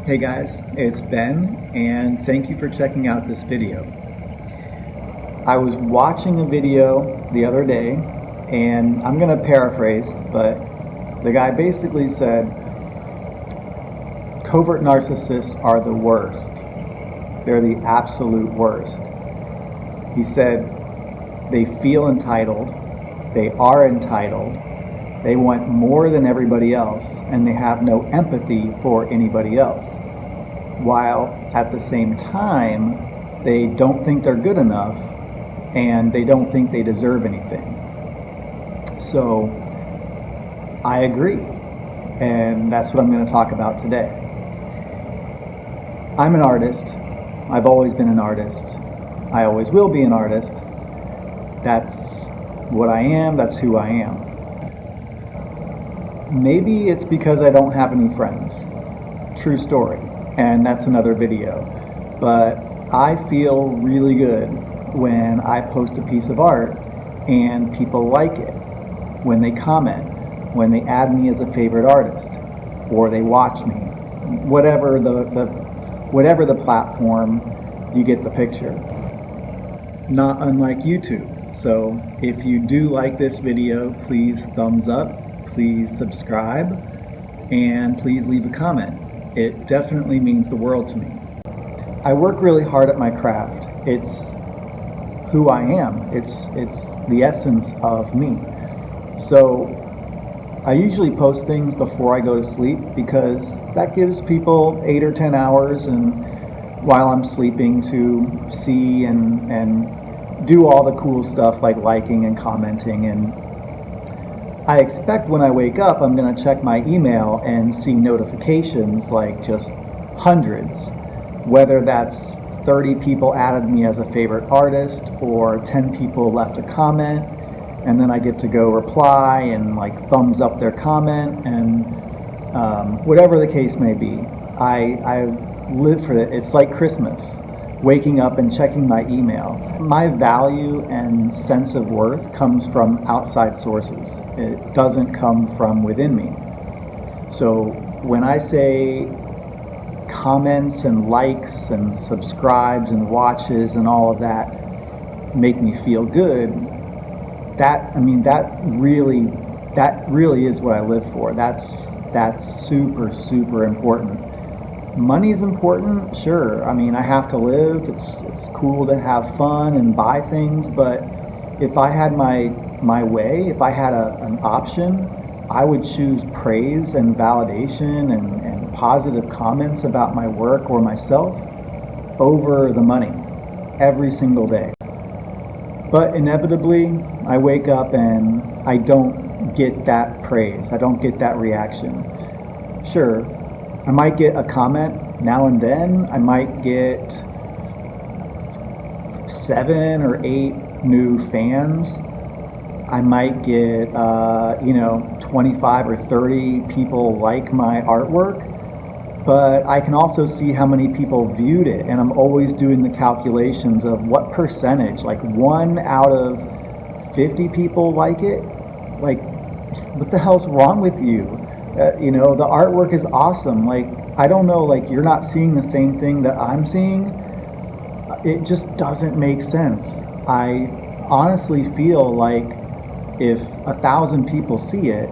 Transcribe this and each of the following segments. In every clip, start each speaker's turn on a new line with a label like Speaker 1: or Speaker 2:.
Speaker 1: Hey guys, it's Ben, and thank you for checking out this video. I was watching a video the other day, and I'm going to paraphrase, but the guy basically said, covert narcissists are the worst. They're the absolute worst. He said they feel entitled, they are entitled, they want more than everybody else, and they have no empathy for anybody else. While at the same time, they don't think they're good enough, and they don't think they deserve anything. So, I agree, and that's what I'm going to talk about today. I'm an artist. I've always been an artist. I always will be an artist. That's what I am, that's who I am. Maybe it's because I don't have any friends. True story. And that's another video. But I feel really good when I post a piece of art and people like it, when they comment, when they add me as a favorite artist, or they watch me. Whatever the platform, you get the picture. Not unlike YouTube. So if you do like this video, please thumbs up. Please subscribe, and please leave a comment. It definitely means the world to me. I work really hard at my craft. It's who I am. It's the essence of me. So I usually post things before I go to sleep because that gives people 8 or 10 hours and while I'm sleeping to see and do all the cool stuff like liking and commenting, and I expect when I wake up, I'm going to check my email and see notifications like just hundreds, whether that's 30 people added me as a favorite artist or 10 people left a comment, and then I get to go reply and like thumbs up their comment, and whatever the case may be. I live for it. It's like Christmas. Waking up and checking my email. My value and sense of worth comes from outside sources. It doesn't come from within me. So when I say comments and likes and subscribes and watches and all of that make me feel good, that really is what I live for. That's super, super important. Money's important, sure. I mean, I have to live. It's cool to have fun and buy things, but if I had my way, if I had an option, I would choose praise and validation and positive comments about my work or myself over the money every single day. But inevitably, I wake up and I don't get that praise. I don't get that reaction. Sure, I might get a comment now and then. I might get 7 or 8 new fans. I might get 25 or 30 people like my artwork, but I can also see how many people viewed it, and I'm always doing the calculations of what percentage, like 1 out of 50 people like it. Like, what the hell's wrong with you? The artwork is awesome. Like, I don't know, like, you're not seeing the same thing that I'm seeing. It just doesn't make sense. I honestly feel like if 1,000 people see it,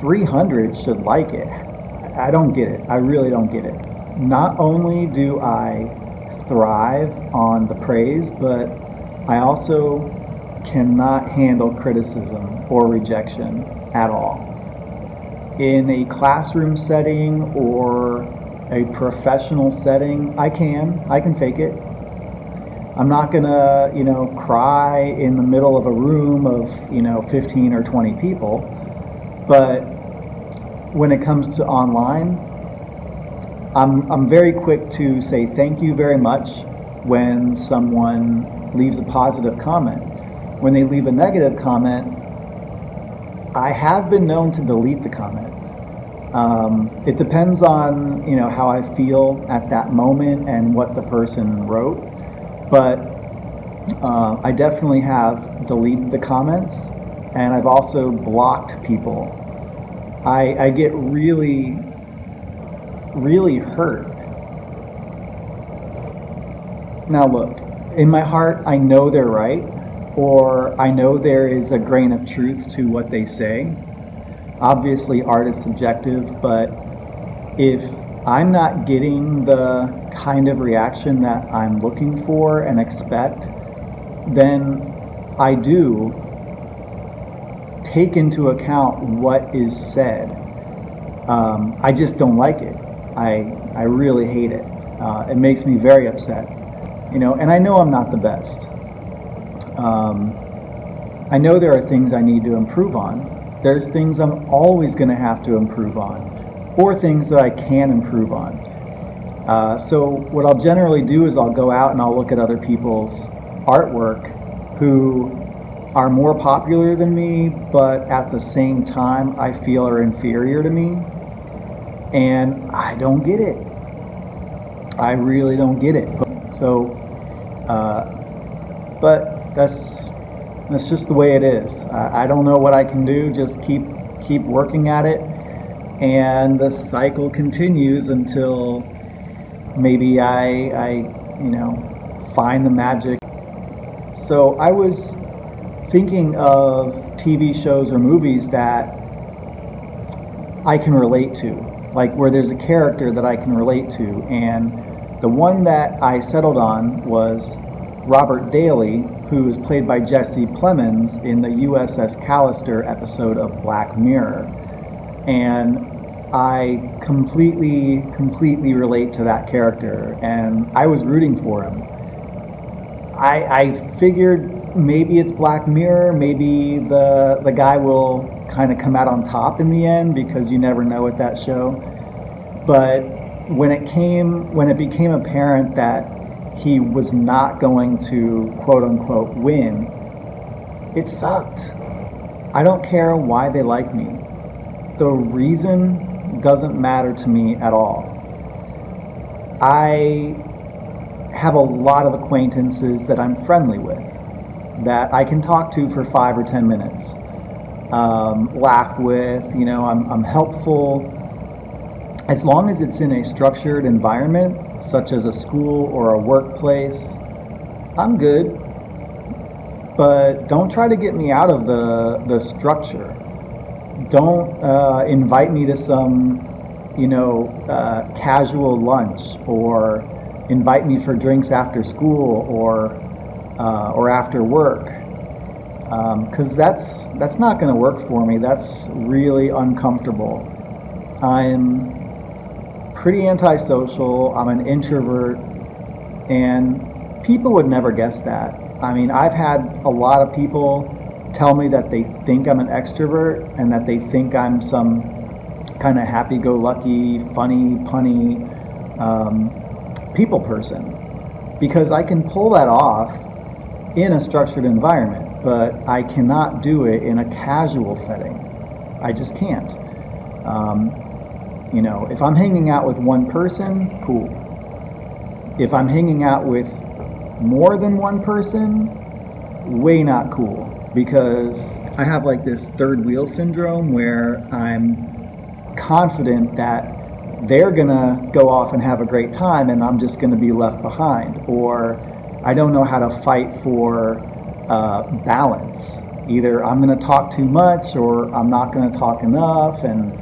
Speaker 1: 300 should like it. I don't get it. I really don't get it. Not only do I thrive on the praise, but I also cannot handle criticism or rejection at all. In a classroom setting or a professional setting, I can fake it. I'm not gonna, cry in the middle of a room of, 15 or 20 people. But when it comes to online, I'm very quick to say thank you very much when someone leaves a positive comment. When they leave a negative comment, I have been known to delete the comment. It depends on how I feel at that moment and what the person wrote, but I definitely have deleted the comments, and I've also blocked people. I get really really hurt. Now look, in my heart, I know they're right, or I know there is a grain of truth to what they say. Obviously, art is subjective, but if I'm not getting the kind of reaction that I'm looking for and expect, then I do take into account what is said. I just don't like it. I really hate it. It makes me very upset. And I know I'm not the best. I know there are things I need to improve on. There's things I'm always going to have to improve on, or things that I can improve on. So what I'll generally do is I'll go out and I'll look at other people's artwork who are more popular than me, but at the same time I feel are inferior to me. And I don't get it. I really don't get it. But that's just the way it is. I don't know what I can do. Just keep working at it, and the cycle continues until maybe I find the magic. So I was thinking of TV shows or movies that I can relate to, like where there's a character that I can relate to, and the one that I settled on was Robert Daly, who is played by Jesse Plemons in the USS Callister episode of Black Mirror. And I completely relate to that character, and I was rooting for him. I figured maybe it's Black Mirror, maybe the guy will kind of come out on top in the end, because you never know with that show. But when it became apparent that he was not going to quote unquote win, it sucked. I don't care why they like me. The reason doesn't matter to me at all. I have a lot of acquaintances that I'm friendly with, that I can talk to for 5 or 10 minutes, laugh with, I'm helpful. As long as it's in a structured environment, such as a school or a workplace, I'm good. But don't try to get me out of the structure. Don't invite me to some, casual lunch, or invite me for drinks after school or after work. Because that's not going to work for me. That's really uncomfortable. I'm pretty antisocial. I'm an introvert, and people would never guess that. I mean, I've had a lot of people tell me that they think I'm an extrovert and that they think I'm some kind of happy-go-lucky, funny, punny people person, because I can pull that off in a structured environment, but I cannot do it in a casual setting. I just can't. If I'm hanging out with one person, cool. If I'm hanging out with more than one person, way not cool, because I have like this third wheel syndrome where I'm confident that they're gonna go off and have a great time and I'm just gonna be left behind, or I don't know how to fight for balance. Either I'm gonna talk too much or I'm not gonna talk enough, and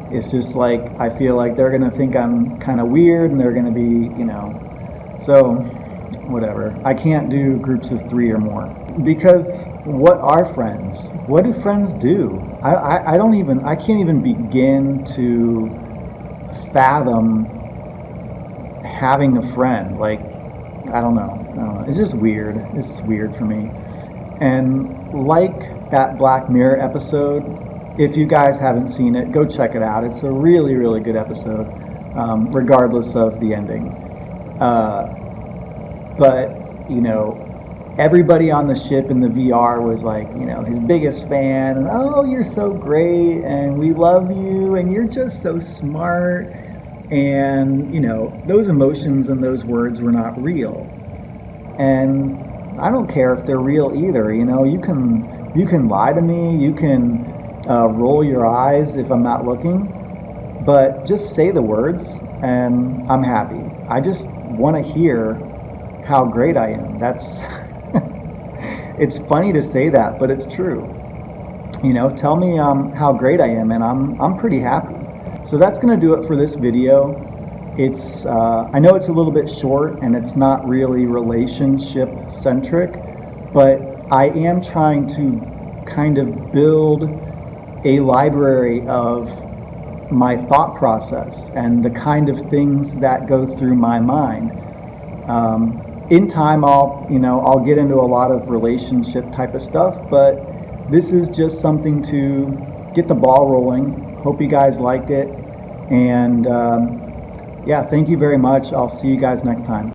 Speaker 1: it's just like I feel like they're gonna think I'm kind of weird, and they're gonna be, so whatever. I can't do groups of 3 or more, because what are friends? What do friends do? I can't even begin to fathom having a friend. Like, I don't know. It's just weird. It's just weird for me. And like that Black Mirror episode, if you guys haven't seen it, go check it out. It's a really, really good episode, regardless of the ending. But, everybody on the ship in the VR was like, his biggest fan, and oh, you're so great, and we love you, and you're just so smart. And, those emotions and those words were not real. And I don't care if they're real either. You can lie to me, you can roll your eyes if I'm not looking, but just say the words and I'm happy. I just want to hear how great I am. That's it's funny to say that, but it's true. You know, tell me how great I am, and I'm pretty happy. So that's going to do it for this video. It's I know it's a little bit short and it's not really relationship centric, but I am trying to kind of build a library of my thought process and the kind of things that go through my mind. In time, I'll get into a lot of relationship type of stuff, but this is just something to get the ball rolling. Hope you guys liked it, and yeah, thank you very much. I'll see you guys next time.